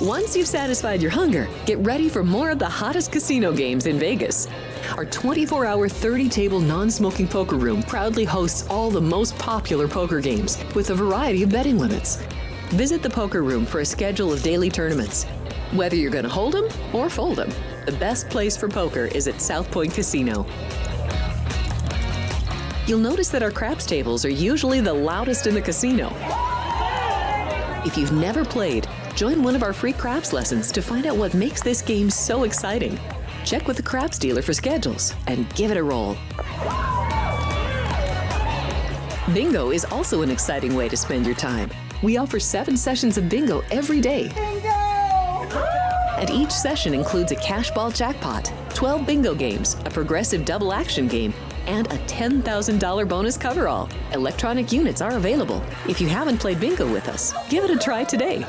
Once you've satisfied your hunger, get ready for more of the hottest casino games in Vegas. Our 24-hour, 30-table non-smoking poker room proudly hosts all the most popular poker games with a variety of betting limits. Visit the poker room for a schedule of daily tournaments. Whether you're going to hold 'em or fold 'em, the best place for poker is at South Point Casino. You'll notice that our craps tables are usually the loudest in the casino. If you've never played, join one of our free craps lessons to find out what makes this game so exciting. Check with the craps dealer for schedules and give it a roll. Bingo is also an exciting way to spend your time. We offer 7 sessions of bingo every day. Bingo! And each session includes a cash ball jackpot, 12 bingo games, a progressive double action game, and a $10,000 bonus coverall. Electronic units are available. If you haven't played bingo with us, give it a try today.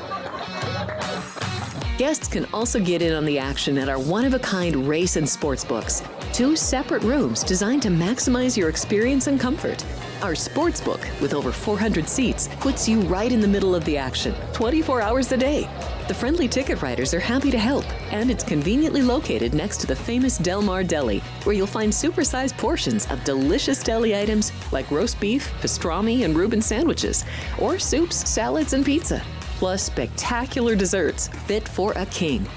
Guests can also get in on the action at our one-of-a-kind race and sports books, 2 separate rooms designed to maximize your experience and comfort. Our sports book, with over 400 seats, puts you right in the middle of the action, 24 hours a day. The friendly ticket writers are happy to help, and it's conveniently located next to the famous Del Mar Deli, where you'll find supersized portions of delicious deli items like roast beef, pastrami, and Reuben sandwiches, or soups, salads, and pizza, plus spectacular desserts fit for a king.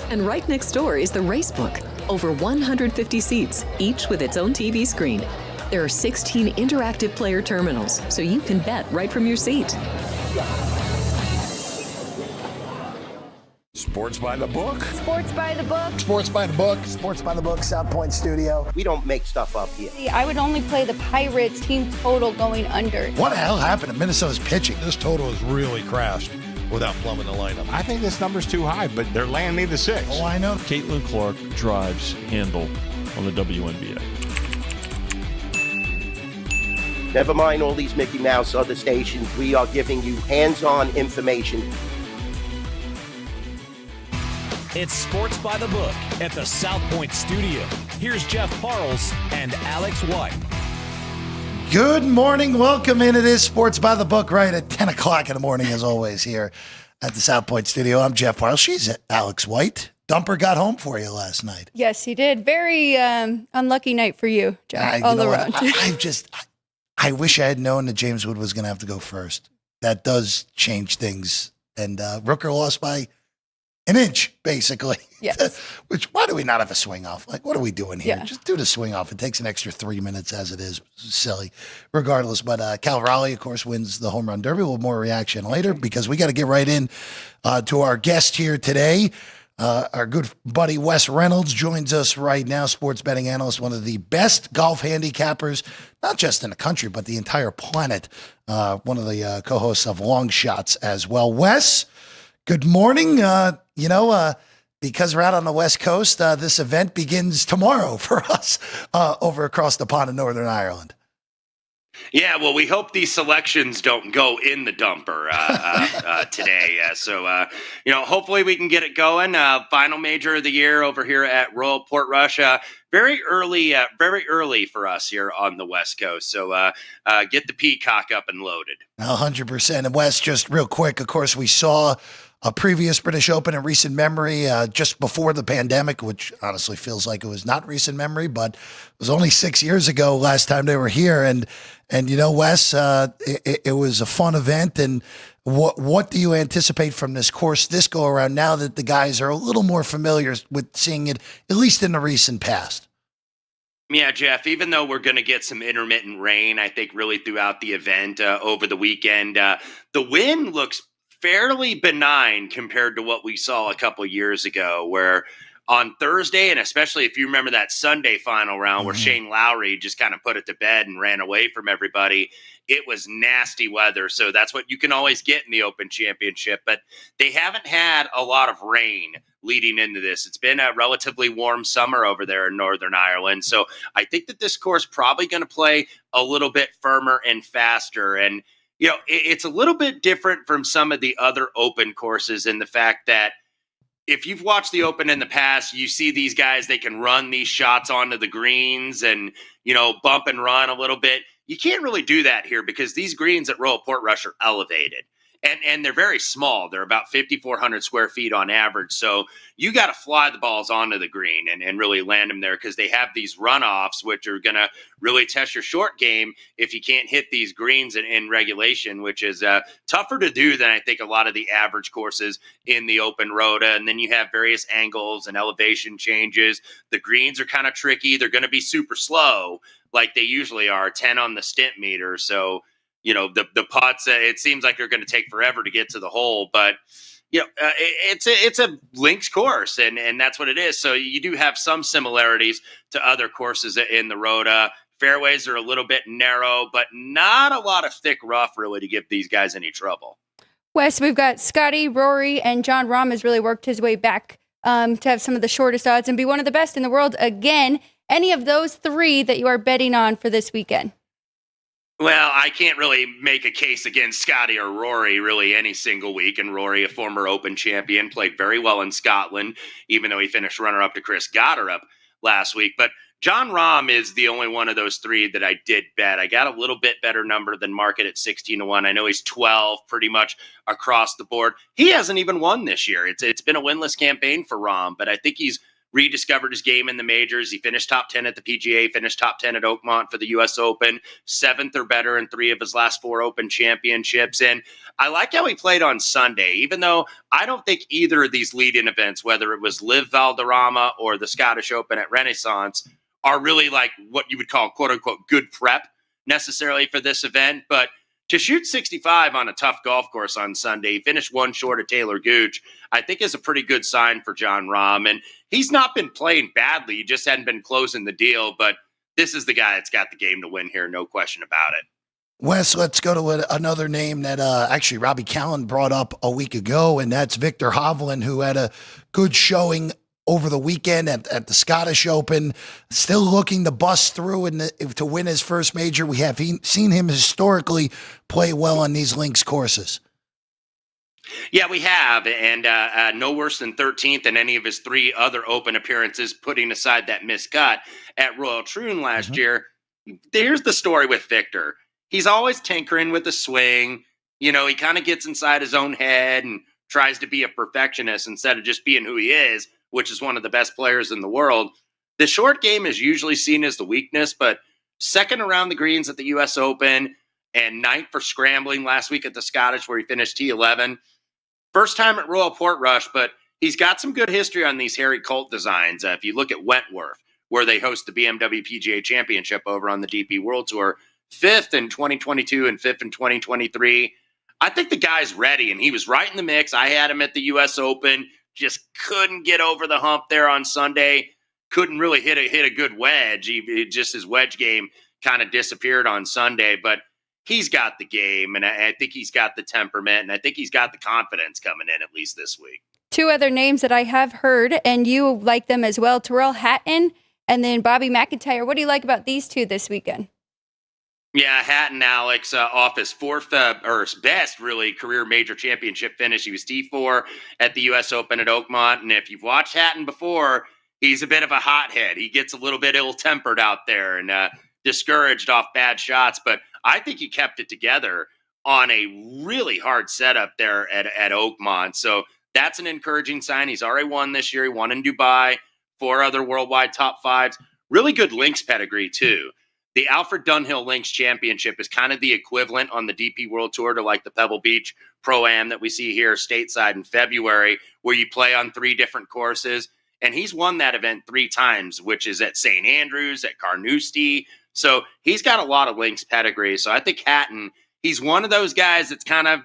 And right next door is the race book, over 150 seats, each with its own TV screen. There are 16 interactive player terminals, so you can bet right from your seat. Sports by the book. Sports by the book. Sports by the book. Sports by the book, South Point Studio. We don't make stuff up here. I would only play the Pirates team total going under. What the hell happened to Minnesota's pitching? This total has really crashed without plumbing the lineup. I think this number's too high, but they're laying me the 6. Oh, I know. Caitlin Clark drives handle on the WNBA. Never mind all these Mickey Mouse other stations. We are giving you hands-on information. It's Sports by the Book at the South Point Studio. Here's Jeff Parles and Alex White. Good morning. Welcome in. It is Sports by the Book right at 10 o'clock in the morning, as always, here at the South Point Studio. I'm Jeff Parles. She's Alex White. Dumper got home for you last night. Yes, he did. Very unlucky night for you, Jeff, all around. I wish I had known that James Wood was going to have to go first. That does change things. And Rooker lost by an inch, basically. Yes. Which, why do we not have a swing off? Like, what are we doing here? Yeah. Just do the swing off. It takes an extra 3 minutes as it is. Silly. Regardless. But Cal Raleigh, of course, wins the home run derby. We'll have more reaction later because we got to get right in to our guest here today. Our good buddy Wes Reynolds joins us right now, sports betting analyst, one of the best golf handicappers, not just in the country, but the entire planet. One of the co-hosts of Long Shots as well. Wes, good morning. Because we're out on the West Coast, this event begins tomorrow for us over across the pond in Northern Ireland. Yeah, well, we hope these selections don't go in the dumper today. Hopefully we can get it going. Final major of the year over here at Royal Portrush. Very early for us here on the West Coast. So get the Peacock up and loaded. 100%. And Wes, just real quick, of course, we saw a previous British Open in recent memory just before the pandemic, which honestly feels like it was not recent memory, but it was only 6 years ago last time they were here. And Wes, it was a fun event. And what do you anticipate from this course this go around now that the guys are a little more familiar with seeing it, at least in the recent past? Yeah, Jeff, even though we're going to get some intermittent rain, I think really throughout the event over the weekend, the wind looks fairly benign compared to what we saw a couple years ago, where on Thursday, and especially if you remember that Sunday final round where Shane Lowry just kind of put it to bed and ran away from everybody, it was nasty weather. So that's what you can always get in the Open Championship. But they haven't had a lot of rain leading into this. It's been a relatively warm summer over there in Northern Ireland. So I think that this course probably going to play a little bit firmer and faster. And it's a little bit different from some of the other Open courses in the fact that if you've watched the Open in the past, you see these guys, they can run these shots onto the greens and, bump and run a little bit. You can't really do that here because these greens at Royal Portrush are elevated. And they're very small. They're about 5,400 square feet on average. So you got to fly the balls onto the green and really land them there, because they have these runoffs, which are going to really test your short game if you can't hit these greens in regulation, which is tougher to do than I think a lot of the average courses in the open rota. And then you have various angles and elevation changes. The greens are kind of tricky. They're going to be super slow like they usually are, 10 on the stimp meter. So, the putts, it seems like they're going to take forever to get to the hole, but it's a links course, and that's what it is. So you do have some similarities to other courses in the Rota. Fairways are a little bit narrow, but not a lot of thick rough really to give these guys any trouble. Wes, we've got Scotty, Rory, and John Rahm has really worked his way back to have some of the shortest odds and be one of the best in the world again. Any of those three that you are betting on for this weekend? Well, I can't really make a case against Scotty or Rory really any single week. And Rory, a former Open champion, played very well in Scotland, even though he finished runner-up to Chris Gotterup last week. But John Rahm is the only one of those three that I did bet. I got a little bit better number than market at 16-1. I know he's 12 pretty much across the board. He hasn't even won this year. It's been a winless campaign for Rahm, but I think he's rediscovered his game in the majors. He finished top 10 at the PGA, finished top 10 at Oakmont for the U.S. Open, 7th or better in 3 of his last 4 Open championships. And I like how he played on Sunday, even though I don't think either of these lead-in events, whether it was Live Valderrama or the Scottish Open at Renaissance, are really like what you would call quote-unquote good prep necessarily for this event. But to shoot 65 on a tough golf course on Sunday, finish one short of Taylor Gooch, I think is a pretty good sign for John Rahm. And he's not been playing badly. He just hadn't been closing the deal. But this is the guy that's got the game to win here, no question about it. Wes, let's go to another name that actually Robbie Callan brought up a week ago, and that's Victor Hovland, who had a good showing over the weekend at the Scottish Open, still looking to bust through and to win his first major. We have seen him historically play well on these links courses. Yeah, we have, and no worse than 13th in any of his 3 other Open appearances, putting aside that missed cut at Royal Troon last year. Here's the story with Victor. He's always tinkering with the swing. He kind of gets inside his own head and tries to be a perfectionist instead of just being who he is, which is one of the best players in the world. The short game is usually seen as the weakness, but second around the greens at the U.S. Open and 9th for scrambling last week at the Scottish, where he finished T11. First time at Royal Portrush, but he's got some good history on these Harry Colt designs. If you look at Wentworth, where they host the BMW PGA Championship over on the DP World Tour, 5th in 2022 and 5th in 2023. I think the guy's ready, and he was right in the mix. I had him at the U.S. Open. Just couldn't get over the hump there on Sunday. Couldn't really hit a good wedge. Just his wedge game kind of disappeared on Sunday. But he's got the game, and I think he's got the temperament, and I think he's got the confidence coming in at least this week. 2 other names that I have heard, and you like them as well, Terrell Hatton and then Bobby McIntyre. What do you like about these 2 this weekend? Yeah, Hatton Alex off his 4th or his best really career major championship finish. He was T4 at the U.S. Open at Oakmont, and if you've watched Hatton before, he's a bit of a hothead. He gets a little bit ill-tempered out there and discouraged off bad shots, but I think he kept it together on a really hard setup there at Oakmont. So that's an encouraging sign. He's already won this year. He won in Dubai, 4 other worldwide top 5s. Really good links pedigree too. The Alfred Dunhill Links Championship is kind of the equivalent on the DP World Tour to like the Pebble Beach Pro-Am that we see here stateside in February, where you play on 3 different courses. And he's won that event 3 times, which is at St. Andrews, at Carnoustie. So he's got a lot of links pedigree. So I think Hatton, he's one of those guys that's kind of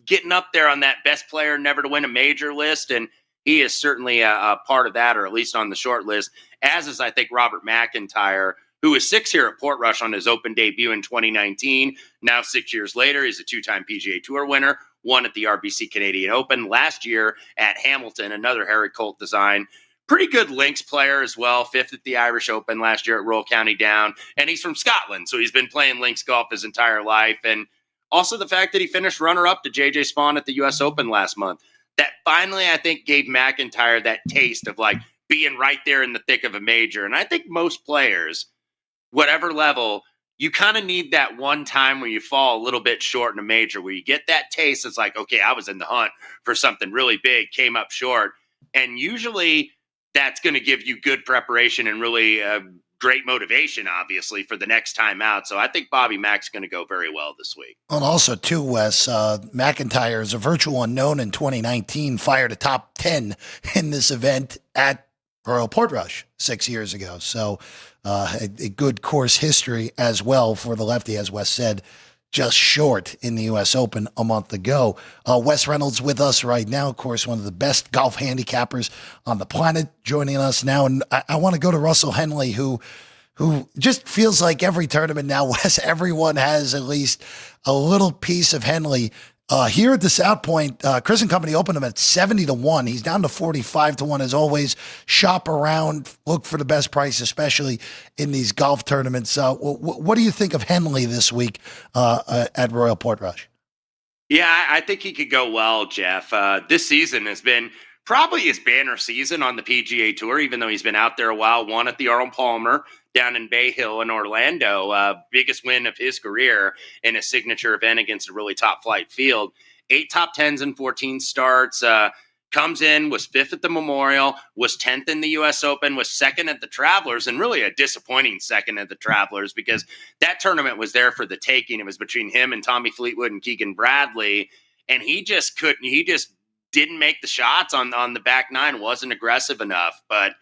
getting up there on that best player never to win a major list. And he is certainly a part of that, or at least on the short list, as is, I think, Robert McIntyre, who was 6th here at Portrush on his Open debut in 2019. Now, 6 years later, he's a 2-time PGA Tour winner, won at the RBC Canadian Open last year at Hamilton, another Harry Colt design. Pretty good links player as well, 5th at the Irish Open last year at Royal County Down. And he's from Scotland, so he's been playing links golf his entire life. And also the fact that he finished runner-up to J.J. Spawn at the U.S. Open last month. That finally, I think, gave McIntyre that taste of like being right there in the thick of a major. And I think most players, whatever level, you kind of need that one time where you fall a little bit short in a major, where you get that taste. It's like, okay, I was in the hunt for something really big, came up short. And usually that's going to give you good preparation and really great motivation, obviously, for the next time out. So I think Bobby Mack's going to go very well this week. And also, too, Wes, McIntyre is a virtual unknown in 2019, fired a top 10 in this event at Royal Portrush 6 years ago. So a good course history as well for the lefty, as Wes said, just short in the U.S. Open a month ago. Wes Reynolds with us right now, of course, one of the best golf handicappers on the planet, joining us now. And I want to go to Russell Henley, who just feels like every tournament now, Wes, everyone has at least a little piece of Henley. Here at the South Point, Chris and Company opened him at 70-1. He's down to 45-1 as always. Shop around, look for the best price, especially in these golf tournaments. What do you think of Henley this week at Royal Portrush? Yeah, I think he could go well, Jeff. This season has been probably his banner season on the PGA Tour, even though he's been out there a while. Won at the Arnold Palmer down in Bay Hill in Orlando. Biggest win of his career in a signature event against a really top flight field. 8 top 10s and 14 starts. Comes in, was 5th at the Memorial, was 10th in the U.S. Open, was 2nd at the Travelers, and really a disappointing 2nd at the Travelers because that tournament was there for the taking. It was between him and Tommy Fleetwood and Keegan Bradley, and he just couldn't. He just didn't make the shots on the back nine, wasn't aggressive enough. But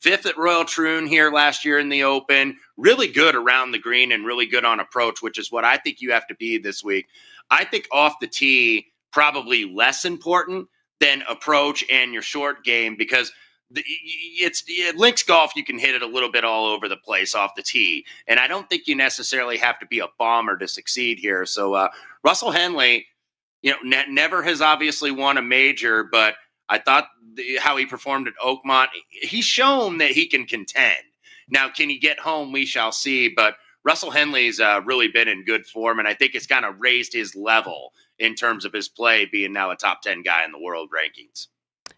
5th at Royal Troon here last year in the Open, really good around the green and really good on approach, which is what I think you have to be this week. I think off the tee, probably less important than approach and your short game because links golf, you can hit it a little bit all over the place off the tee. And I don't think you necessarily have to be a bomber to succeed here. So Russell Henley, never has obviously won a major, but I thought how he performed at Oakmont, he's shown that he can contend. Now, can he get home? We shall see. But Russell Henley's really been in good form, and I think it's kind of raised his level in terms of his play, being now a top 10 guy in the world rankings.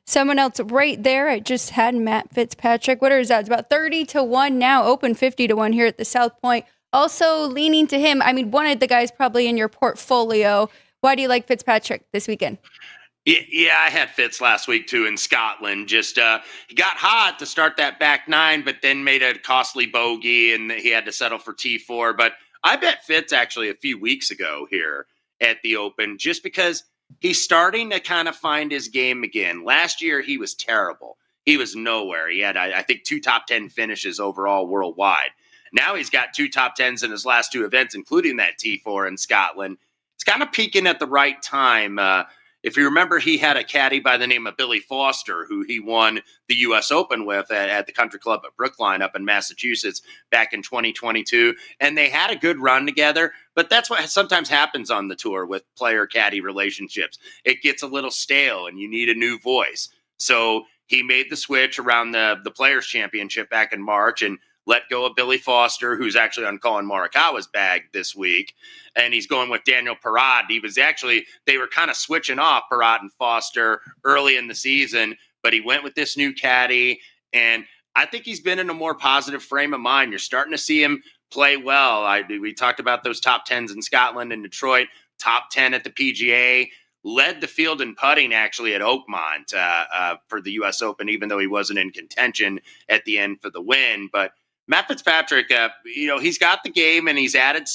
Someone else right there, I just had Matt Fitzpatrick. What are his odds? About 30-1 now, open 50-1 here at the South Point. Also leaning to him. I mean, one of the guys probably in your portfolio. Why do you like Fitzpatrick this weekend? Yeah, I had Fitz last week, too, in Scotland. Just he got hot to start that back nine, but then made a costly bogey, and he had to settle for T4. But I bet Fitz actually a few weeks ago here at the Open, just because he's starting to kind of find his game again. Last year, he was terrible. He was nowhere. He had, I think, 2 top 10 finishes overall worldwide. Now he's got 2 top 10s in his last 2 events, including that T4 in Scotland. It's kind of peaking at the right time. If you remember, he had a caddy by the name of Billy Foster, who he won the U.S. Open with at the Country Club at Brookline up in Massachusetts back in 2022. And they had a good run together, but that's what sometimes happens on the tour with player-caddy relationships. It gets a little stale, and you need a new voice. So he made the switch around the Players' Championship back in March and let go of Billy Foster, who's actually on Colin Morikawa's bag this week. And he's going with Daniel Perrott. They were kind of switching off Perrott and Foster early in the season, but he went with this new caddy. And I think he's been in a more positive frame of mind. You're starting to see him play well. We talked about those top 10s in Scotland and Detroit, top 10 at the PGA, led the field in putting actually at Oakmont for the U.S. Open, even though he wasn't in contention at the end for the win. But Matt Fitzpatrick, he's got the game and he's added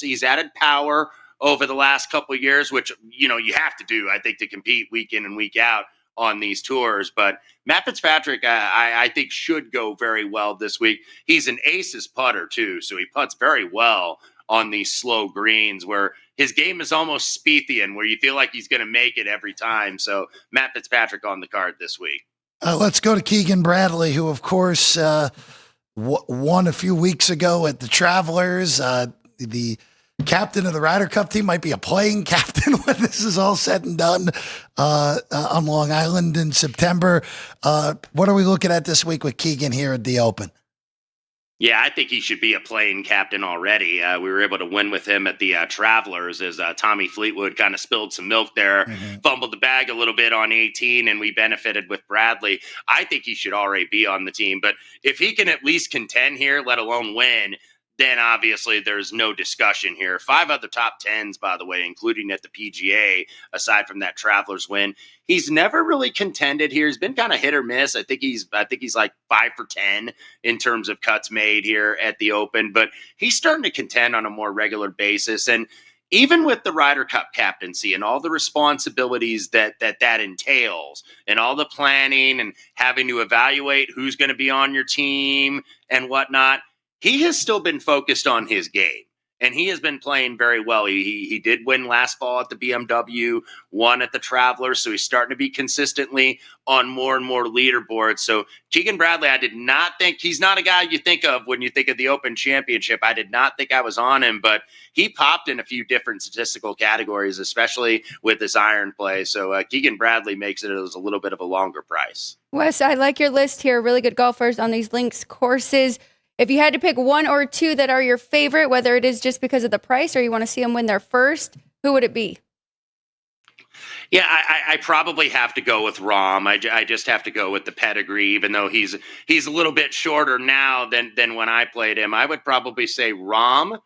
power over the last couple of years, which, you have to do, I think, to compete week in and week out on these tours. But Matt Fitzpatrick, I think, should go very well this week. He's an aces putter, too, so he putts very well on these slow greens where his game is almost Spiethian, where you feel like he's going to make it every time. So Matt Fitzpatrick on the card this week. Let's go to Keegan Bradley, who, of course, won a few weeks ago at the Travelers. The captain of the Ryder Cup team might be a playing captain when this is all said and done on Long Island in September. What are we looking at this week with Keegan here at the Open? Yeah, I think he should be a playing captain already. We were able to win with him at the Travelers as Tommy Fleetwood kind of spilled some milk there, fumbled the bag a little bit on 18, and we benefited with Bradley. I think he should already be on the team. But if he can at least contend here, let alone win, then obviously there's no discussion here. 5 other top 10s, by the way, including at the PGA, aside from that Travelers win. He's never really contended here. He's been kind of hit or miss. I think he's like 5 for 10 in terms of cuts made here at the Open, but he's starting to contend on a more regular basis. And even with the Ryder Cup captaincy and all the responsibilities that entails, and all the planning and having to evaluate who's going to be on your team and whatnot, he has still been focused on his game. And he has been playing very well. He did win last fall at the BMW, won at the Travelers, so he's starting to be consistently on more and more leaderboards. So Keegan Bradley, I did not think – he's not a guy you think of when you think of the Open Championship. I did not think I was on him, but he popped in a few different statistical categories, especially with his iron play. So Keegan Bradley makes it as a little bit of a longer price. Wes, I like your list here. Really good golfers on these links courses. If you had to pick 1 or 2 that are your favorite, whether it is just because of the price or you want to see them win their first, who would it be? Yeah, I probably have to go with Rahm. I just have to go with the pedigree, even though he's a little bit shorter now than when I played him. I would probably say Rahm,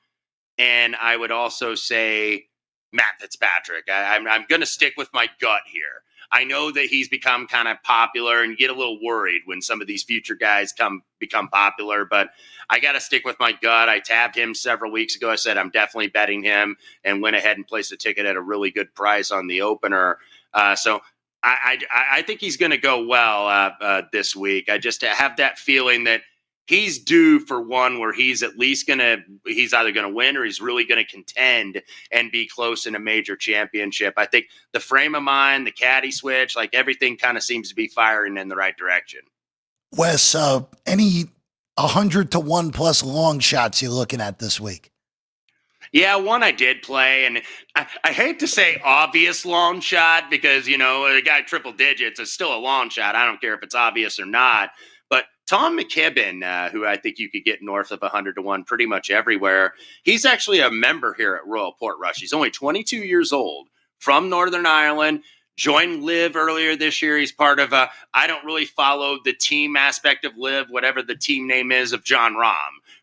and I would also say Matt Fitzpatrick. I'm going to stick with my gut here. I know that he's become kind of popular, and you get a little worried when some of these future guys become popular, but I got to stick with my gut. I tabbed him several weeks ago. I said I'm definitely betting him, and went ahead and placed a ticket at a really good price on the opener. So I think he's going to go well this week. I just have that feeling that he's due for one where he's either going to win or he's really going to contend and be close in a major championship. I think the frame of mind, the caddy switch, like everything kind of seems to be firing in the right direction. Wes, any 100-to-1 plus long shots you're looking at this week? Yeah, one I did play, and I hate to say obvious long shot because, a guy triple digits is still a long shot. I don't care if it's obvious or not. But Tom McKibben, who I think you could get north of 100-to-1 pretty much everywhere, he's actually a member here at Royal Portrush. He's only 22 years old, from Northern Ireland, joined LIV earlier this year. He's part of I don't really follow the team aspect of LIV, whatever the team name is, of John Rahm,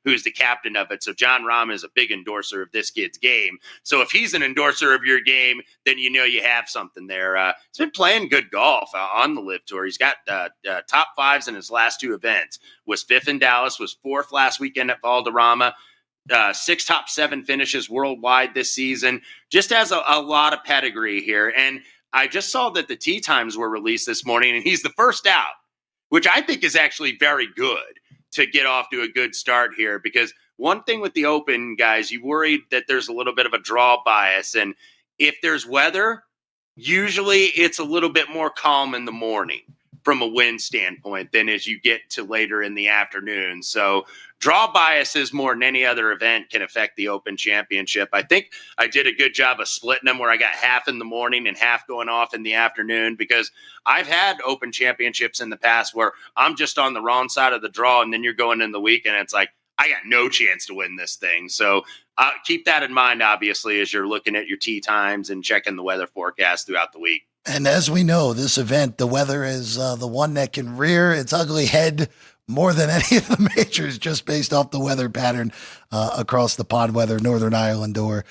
who's the captain of it. So John Rahm is a big endorser of this kid's game. So if he's an endorser of your game, then you have something there. He's been playing good golf on the LIV Tour. He's got top 5s in his last 2 events. Was 5th in Dallas, was 4th last weekend at Valderrama. 6 top 7 finishes worldwide this season. Just has a lot of pedigree here. And I just saw that the tee times were released this morning, and he's the first out, which I think is actually very good to get off to a good start here. Because one thing with the Open, guys, you worried that there's a little bit of a draw bias. And if there's weather, usually it's a little bit more calm in the morning from a wind standpoint than as you get to later in the afternoon. So draw biases more than any other event can affect the Open Championship. I think I did a good job of splitting them where I got half in the morning and half going off in the afternoon, because I've had Open Championships in the past where I'm just on the wrong side of the draw, and then you're going in the week and it's like, I got no chance to win this thing. So keep that in mind, obviously, as you're looking at your tee times and checking the weather forecast throughout the week. And as we know, this event, the weather is the one that can rear its ugly head more than any of the majors, just based off the weather pattern across the pond, whether Northern Ireland or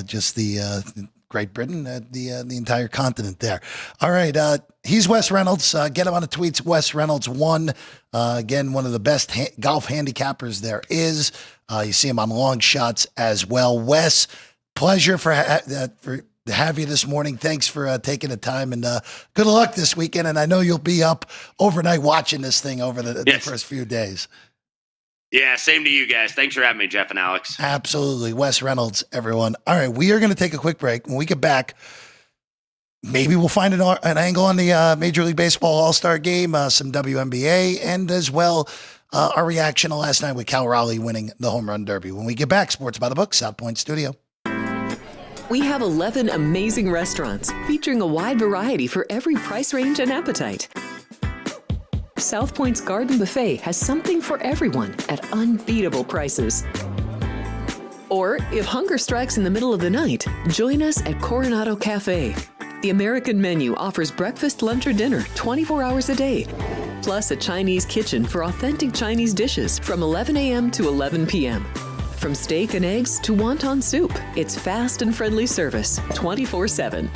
just the Great Britain, the entire continent there. All right, he's Wes Reynolds. Get him on the tweets, Wes Reynolds 1. Again, one of the best golf handicappers there is. You see him on long shots as well. Wes, pleasure for have you this morning. Thanks for taking the time, and good luck this weekend. And I know you'll be up overnight watching this thing over the first few days. Yeah, same to you guys. Thanks for having me, Jeff and Alex. Absolutely. Wes Reynolds, everyone. All right, we are going to take a quick break. When we get back, maybe we'll find an angle on the Major League Baseball All-Star Game, some WNBA, and as well our reaction to last night with Cal Raleigh winning the Home Run Derby. When we get back, Sports by the Book, South Point Studio. We have 11 amazing restaurants featuring a wide variety for every price range and appetite. South Point's Garden Buffet has something for everyone at unbeatable prices. Or if hunger strikes in the middle of the night, join us at Coronado Cafe. The American menu offers breakfast, lunch, or dinner 24 hours a day, plus a Chinese kitchen for authentic Chinese dishes from 11 a.m. to 11 p.m. From steak and eggs to wonton soup, it's fast and friendly service 24/7.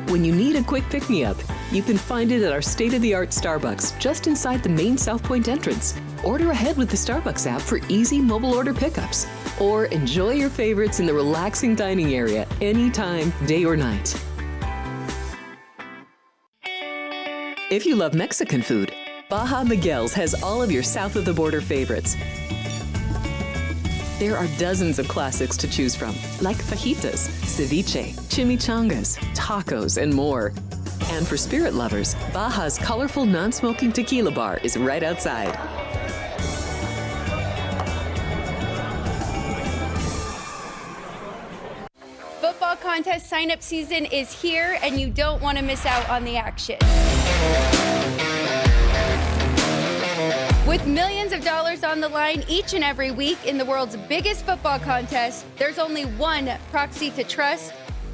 When you need a quick pick-me-up, you can find it at our state-of-the-art Starbucks just inside the main South Point entrance. Order ahead with the Starbucks app for easy mobile order pickups. Or enjoy your favorites in the relaxing dining area anytime, day or night. If you love Mexican food, Baja Miguel's has all of your south of the border favorites. There are dozens of classics to choose from, like fajitas, ceviche, chimichangas, tacos, and more. And for spirit lovers, Baja's colorful non-smoking tequila bar is right outside. Football contest sign-up season is here, and you don't want to miss out on the action. With millions of dollars on the line each and every week in the world's biggest football contest, there's only one proxy to trust,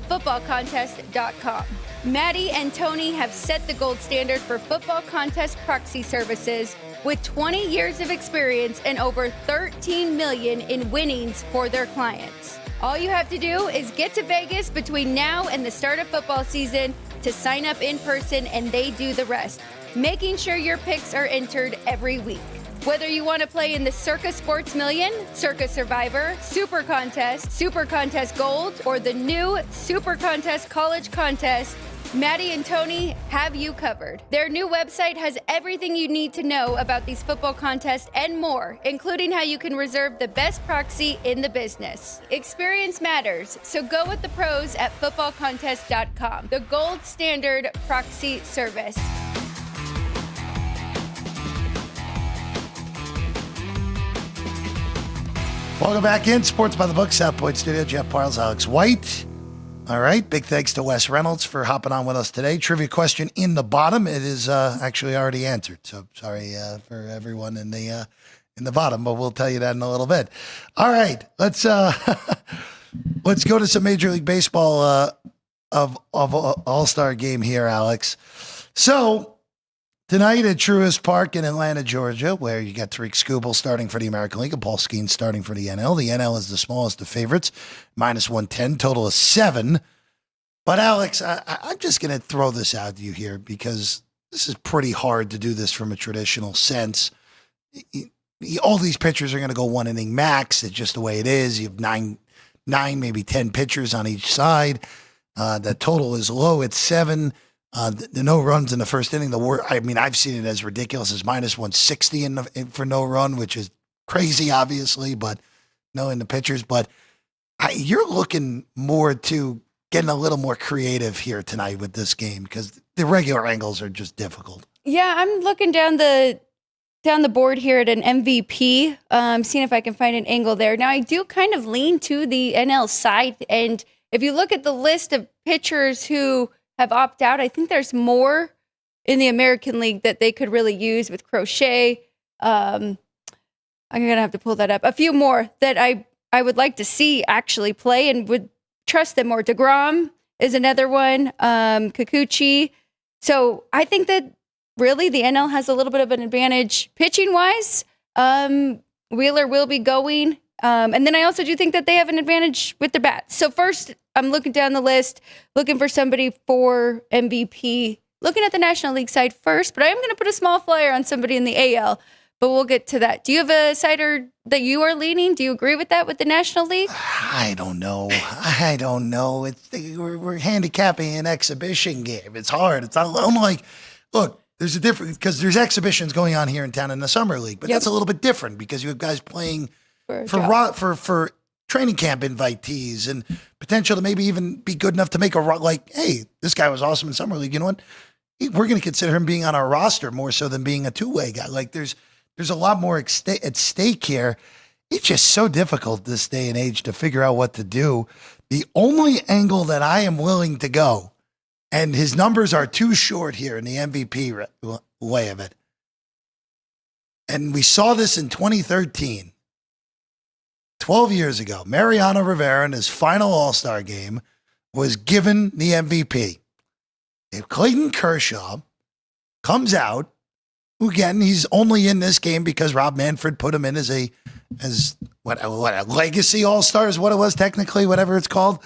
footballcontest.com. Maddie and Tony have set the gold standard for football contest proxy services with 20 years of experience and over 13 million in winnings for their clients. All you have to do is get to Vegas between now and the start of football season to sign up in person, and they do the rest, making sure your picks are entered every week. Whether you want to play in the Circa Sports Million, Circa Survivor, Super Contest Gold, or the new Super Contest College Contest, Maddie and Tony have you covered. Their new website has everything you need to know about these football contests and more, including how you can reserve the best proxy in the business. Experience matters, so go with the pros at footballcontest.com, the gold standard proxy service. Welcome back in Sports by the Book, South Point Studio. Jeff Parles, Alex White. All right. Big thanks to Wes Reynolds for hopping on with us today. Trivia question in the bottom. It is actually already answered. So sorry for everyone in the bottom, but we'll tell you that in a little bit. All right. Let's go to some Major League Baseball of All-Star game here, Alex. So tonight at Truist Park in Atlanta, Georgia, where you got Tariq Skubal starting for the American League and Paul Skeens starting for the NL. The NL is the smallest of favorites, -110, total of 7. But Alex, I'm just going to throw this out to you here because this is pretty hard to do this from a traditional sense. All these pitchers are going to go 1 inning max. It's just the way it is. You have nine, maybe 10 pitchers on each side. The total is low at 7. The no runs in the first inning. I've seen it as ridiculous as -160 for no run, which is crazy, obviously, but knowing the pitchers. But you're looking more to getting a little more creative here tonight with this game because the regular angles are just difficult. Yeah, I'm looking down the board here at an MVP, seeing if I can find an angle there. Now, I do kind of lean to the NL side, and if you look at the list of pitchers who have opted out, I think there's more in the American League that they could really use with Crochet. I'm going to have to pull that up. A few more that I would like to see actually play and would trust them more. DeGrom is another one. Kikuchi. So I think that really the NL has a little bit of an advantage pitching-wise. Wheeler will be going. And then I also do think that they have an advantage with the bats. So first, I'm looking down the list, looking for somebody for MVP, looking at the National League side first, but I am going to put a small flyer on somebody in the AL, but we'll get to that. Do you have a sider that you are leaning? Do you agree with that with the National League? I don't know. We're handicapping an exhibition game. It's hard. I'm like, look, there's a difference because there's exhibitions going on here in town in the Summer League, but that's a little bit different because you have guys playing for training camp invitees and potential to maybe even be good enough to make hey, this guy was awesome in Summer League. You know what? We're going to consider him being on our roster more so than being a two-way guy. Like there's a lot more at stake here. It's just so difficult this day and age to figure out what to do. The only angle that I am willing to go, and his numbers are too short here in the MVP way of it. And we saw this in 2013. 12 years ago, Mariano Rivera in his final All-Star game was given the MVP. If Clayton Kershaw comes out who again, he's only in this game because Rob Manfred put him in as a legacy all-star is what it was technically, whatever it's called.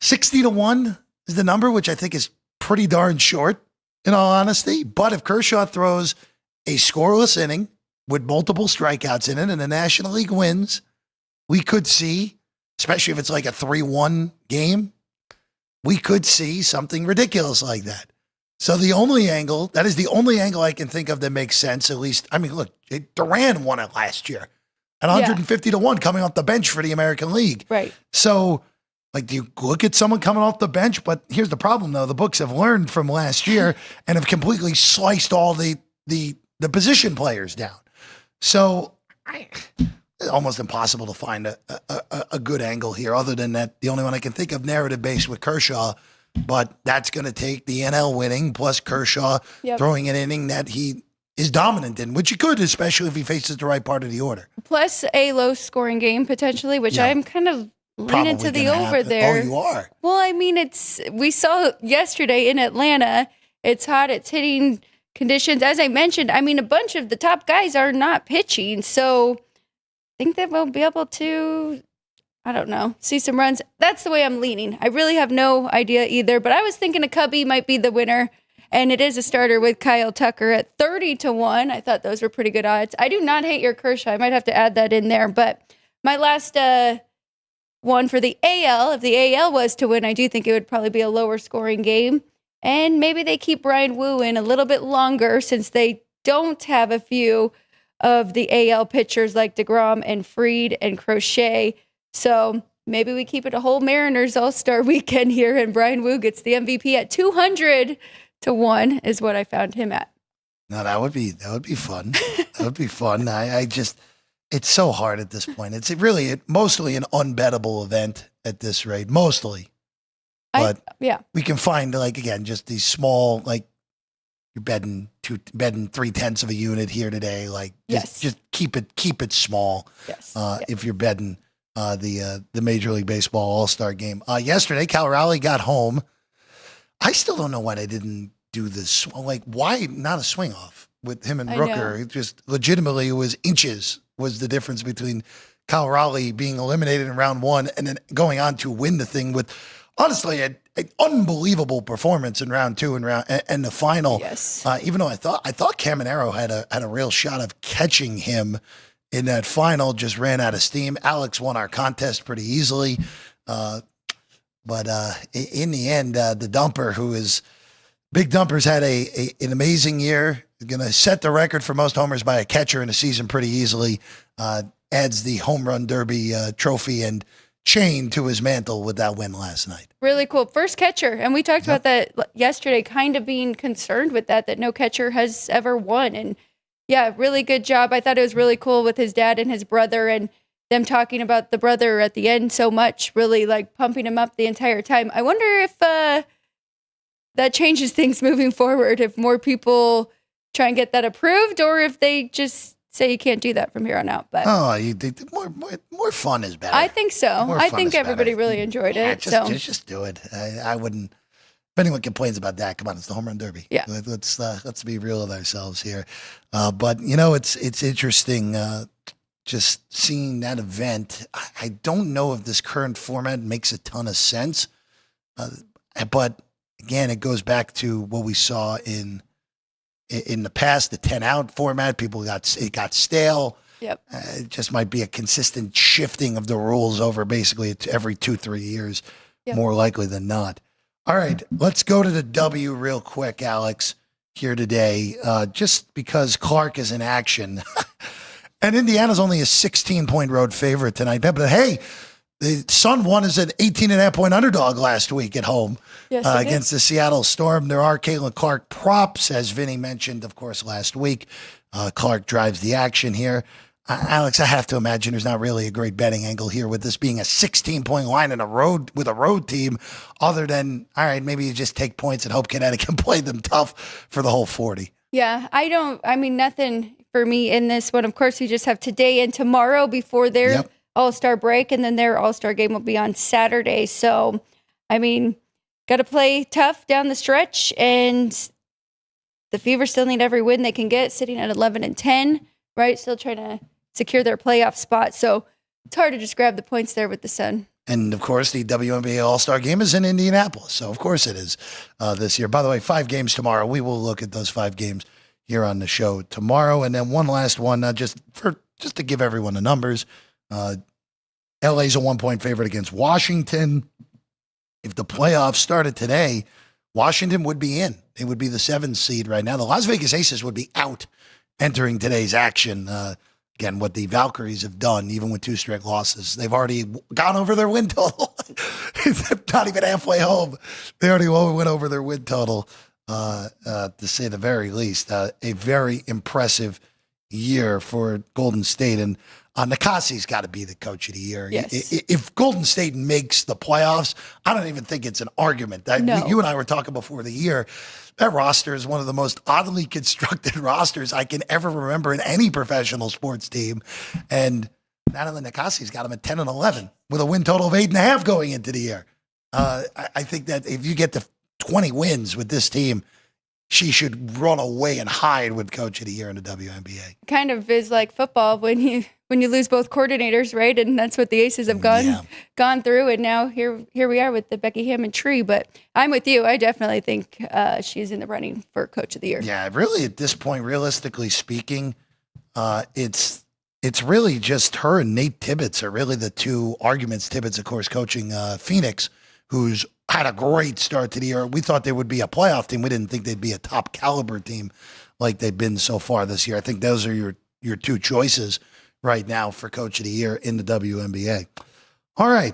60-1 is the number, which I think is pretty darn short, in all honesty. But if Kershaw throws a scoreless inning with multiple strikeouts in it and the National League wins, we could see, especially if it's like a 3-1 game, we could see something ridiculous like that. So that is the only angle I can think of that makes sense, at least. I mean, look, Duran won it last year at 150-1 coming off the bench for the American League. Right. So, like, do you look at someone coming off the bench? But here's the problem, though. The books have learned from last year and have completely sliced all the position players down. So it's almost impossible to find a good angle here other than that. The only one I can think of narrative-based with Kershaw, but that's going to take the NL winning plus Kershaw throwing an inning that he is dominant in, which he could, especially if he faces the right part of the order. Plus a low-scoring game potentially, which I'm kind of leaning to the over happen. there. Oh, you are? Well, I mean, we saw yesterday in Atlanta, it's hot, it's hitting conditions. As I mentioned, I mean, a bunch of the top guys are not pitching, so I think that we'll be able to, I don't know, see some runs. That's the way I'm leaning. I really have no idea either, but I was thinking a Cubby might be the winner, and it is a starter with Kyle Tucker at 30-1. I thought those were pretty good odds. I do not hate your Kershaw. I might have to add that in there, but my last one for the AL, if the AL was to win, I do think it would probably be a lower scoring game. And maybe they keep Brian Wu in a little bit longer since they don't have a few of the AL pitchers like DeGrom and Fried and Crochet. So maybe we keep it a whole Mariners All-Star weekend here and Brian Wu gets the MVP at 200-1 is what I found him at. No, that would be fun. That would be fun. I just, it's so hard at this point. It's really mostly an unbettable event at this rate, mostly. But we can find, like, again, just these small, like, you're betting 0.3 of a unit here today. Like, just keep it small. Yes. If you're betting the Major League Baseball All-Star Game. Yesterday, Cal Raleigh got home. I still don't know why they didn't do this. Like, why not a swing off with him and Rooker? It just legitimately, it was inches was the difference between Cal Raleigh being eliminated in round one and then going on to win the thing with, honestly, an unbelievable performance in round two and the final. Yes. Even though I thought Caminero had a real shot of catching him in that final, just ran out of steam. Alex won our contest pretty easily. But in the end, the dumper, who is Big Dumper's had an amazing year, going to set the record for most homers by a catcher in a season pretty easily, adds the home run derby trophy and chain to his mantle with that win last night. Really cool. First catcher. And we talked about that yesterday, kind of being concerned with that no catcher has ever won. And yeah, really good job. I thought it was really cool with his dad and his brother and them talking about the brother at the end so much, really like pumping him up the entire time. I wonder if that changes things moving forward, if more people try and get that approved or if they just say you can't do that from here on out. But more fun is better. I think so. I think everybody really enjoyed it. Just do it. I wouldn't. If anyone complains about that, come on, it's the home run derby. Yeah. Let's be real with ourselves here. But it's interesting. Just seeing that event. I don't know if this current format makes a ton of sense. But again, it goes back to what we saw in the past, the 10-out format. It got stale. Yep. It just might be a consistent shifting of the rules over basically every 2-3 years, more likely than not. All right, let's go to the W real quick, Alex, here today, just because Clark is in action. And Indiana's only a 16-point road favorite tonight. But hey, the Sun won as an 18.5-point underdog last week at home against the Seattle Storm. There are Caitlin Clark props, as Vinny mentioned, of course, last week. Clark drives the action here. Alex, I have to imagine there's not really a great betting angle here with this being a 16-point line in a road team, other than, all right, maybe you just take points and hope Connecticut play them tough for the whole 40. Yeah, nothing for me in this one. Of course, you just have today and tomorrow before their All-Star break, and then their All-Star game will be on Saturday. So, got to play tough down the stretch, and the Fever still need every win they can get, sitting at 11-10, right? Still trying to secure their playoff spot. So it's hard to just grab the points there with the Sun. And, of course, the WNBA All-Star Game is in Indianapolis. So, of course, it is this year. By the way, 5 games tomorrow. We will look at those 5 games here on the show tomorrow. And then one last one, just to give everyone the numbers. LA's a 1-point favorite against Washington. If the playoffs started today, Washington would be in. They would be the 7th seed right now. The Las Vegas Aces would be out entering today's action. Again, what the Valkyries have done, even with 2 straight losses, they've already gone over their win total. Not even halfway home. They already went over their win total, to say the very least. A very impressive year for Golden State. And Nakasi's got to be the coach of the year. Yes. If Golden State makes the playoffs, I don't even think it's an argument. No. You and I were talking before the year. That roster is one of the most oddly constructed rosters I can ever remember in any professional sports team. And Natalie Nakasi's got them at 10-11 with a win total of 8.5 going into the year. I think that if you get to 20 wins with this team, she should run away and hide with coach of the year in the WNBA. Kind of is like football when you lose both coordinators, right? And that's what the Aces have gone through. And now here we are with the Becky Hammond tree. But I'm with you. I definitely think she's in the running for coach of the year. Yeah, really at this point, realistically speaking, it's really just her and Nate Tibbetts are really the 2 arguments. Tibbetts, of course, coaching Phoenix, who's had a great start to the year. We thought they would be a playoff team. We didn't think they'd be a top caliber team like they've been so far this year. I think those are your 2 choices right now for coach of the year in the WNBA. All right.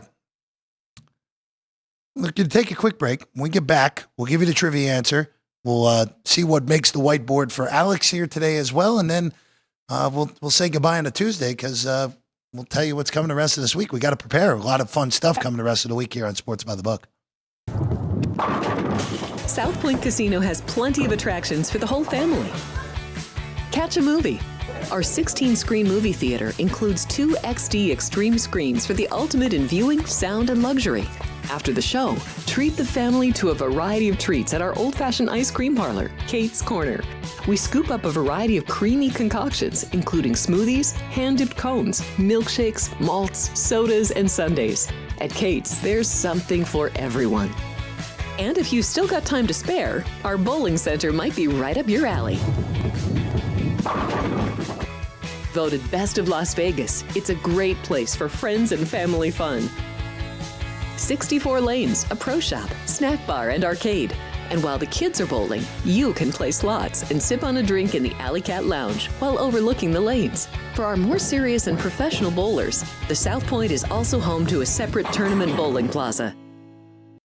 We're going to take a quick break. When we get back, we'll give you the trivia answer. We'll see what makes the whiteboard for Alex here today as well. And then we'll say goodbye on a Tuesday because we'll tell you what's coming the rest of this week. We got to prepare a lot of fun stuff coming the rest of the week here on Sports by the Book. South Point Casino has plenty of attractions for the whole family. Catch a movie. Our 16-screen movie theater includes 2 XD Extreme screens for the ultimate in viewing, sound, and luxury. After the show, treat the family to a variety of treats at our old-fashioned ice cream parlor, Kate's Corner. We scoop up a variety of creamy concoctions, including smoothies, hand-dipped cones, milkshakes, malts, sodas, and sundaes. At Kate's, there's something for everyone. And if you've still got time to spare, our bowling center might be right up your alley. Voted Best of Las Vegas, it's a great place for friends and family fun. 64 lanes, a pro shop, snack bar, and arcade. And while the kids are bowling, you can play slots and sip on a drink in the Alley Cat Lounge while overlooking the lanes. For our more serious and professional bowlers, the South Point is also home to a separate tournament bowling plaza.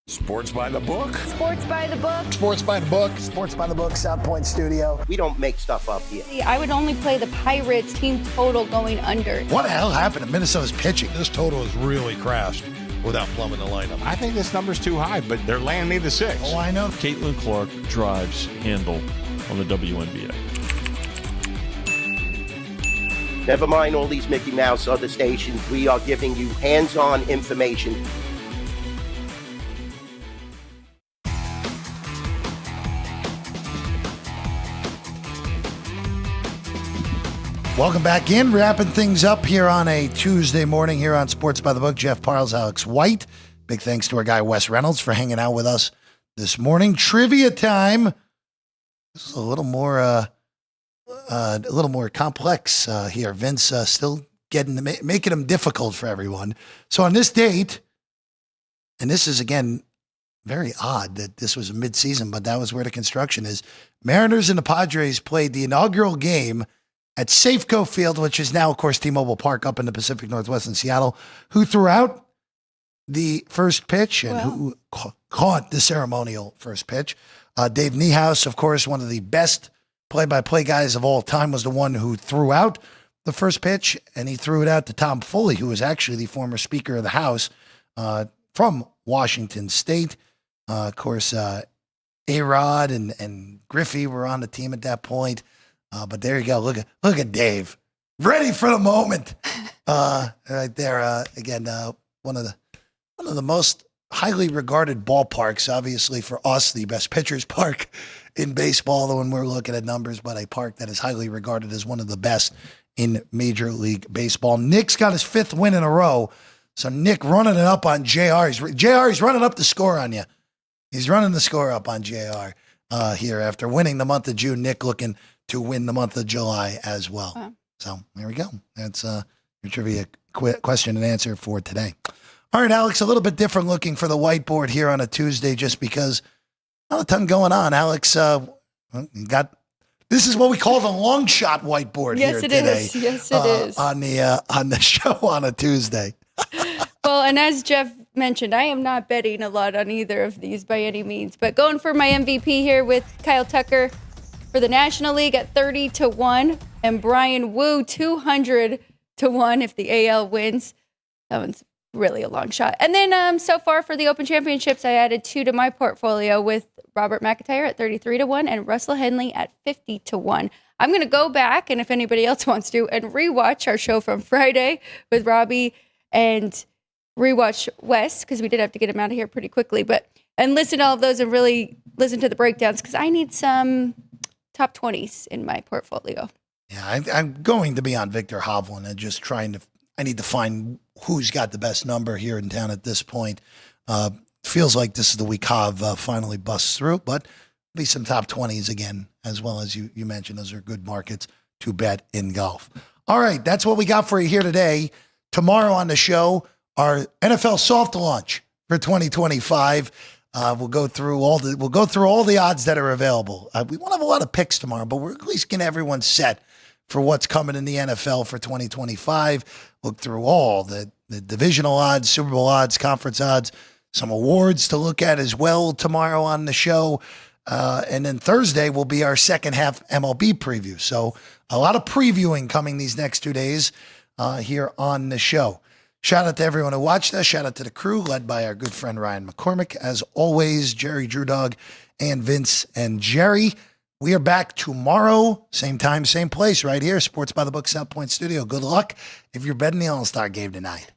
Sports by the book. Sports by the book. Sports by the Book. Sports by the Book, South Point Studio. We don't make stuff up here. I would only play the Pirates team total going under. What the hell happened to Minnesota's pitching? This total has really crashed without plumbing the lineup. I think this number's too high, but they're laying me the 6. Oh, I know. Caitlin Clark drives handle on the WNBA. Never mind all these Mickey Mouse other stations. We are giving you hands-on information. Welcome back in. Wrapping things up here on a Tuesday morning here on Sports by the Book. Jeff Parles, Alex White. Big thanks to our guy Wes Reynolds for hanging out with us this morning. Trivia time. This is a little more complex here. Vince still making them difficult for everyone. So on this date, and this is again very odd that this was a midseason, but that was where the construction is. Mariners and the Padres played the inaugural game at Safeco Field, which is now, of course, T-Mobile Park up in the Pacific Northwest in Seattle. Who threw out the first pitch and who caught the ceremonial first pitch? Dave Niehaus, of course, one of the best play-by-play guys of all time, was the one who threw out the first pitch, and he threw it out to Tom Foley, who was actually the former Speaker of the House from Washington State. Of course, A-Rod and Griffey were on the team at that point. But there you go. Look at Dave, ready for the moment. Right there. Again, one of the most highly regarded ballparks. Obviously, for us, the best pitchers park in baseball when we're looking at numbers, but a park that is highly regarded as one of the best in Major League Baseball. Nick's got his 5th win in a row. So Nick running it up on JR. He's running up the score on you. He's running the score up on JR here after winning the month of June. Nick looking to win the month of July as well. Wow. So there we go. That's your trivia question and answer for today. All right, Alex, a little bit different looking for the whiteboard here on a Tuesday just because not a ton going on. Alex, this is what we call the long shot whiteboard here today. Yes, it is. On the show on a Tuesday. Well, and as Jeff mentioned, I am not betting a lot on either of these by any means, but going for my MVP here with Kyle Tucker for the National League at 30-1 and Brian Wu 200-1 if the AL wins. That one's really a long shot. And then so far for the Open Championships, I added 2 to my portfolio with Robert McIntyre at 33-1 and Russell Henley at 50-1. I'm going to go back, and if anybody else wants to, and rewatch our show from Friday with Robbie and rewatch Wes, because we did have to get him out of here pretty quickly, and listen to all of those and really listen to the breakdowns, because I need some top 20s in my portfolio. Yeah, I'm going to be on Victor Hovland and just I need to find who's got the best number here in town at this point. Feels like this is the week Hov finally busts through, but be some top 20s again, as well as you mentioned. Those are good markets to bet in golf. All right, that's what we got for you here today. Tomorrow on the show, our NFL soft launch for 2025. We'll go through all the odds that are available. We won't have a lot of picks tomorrow, but we're at least getting everyone set for what's coming in the NFL for 2025. Look through all the divisional odds, Super Bowl odds, conference odds, some awards to look at as well tomorrow on the show. And then Thursday will be our second half MLB preview. So a lot of previewing coming these next 2 days here on the show. Shout out to everyone who watched us. Shout out to the crew led by our good friend Ryan McCormick. As always, Jerry Drew Dog and Vince and Jerry. We are back tomorrow, same time, same place, right here, Sports by the Book, South Point Studio. Good luck if you're betting the All-Star game tonight.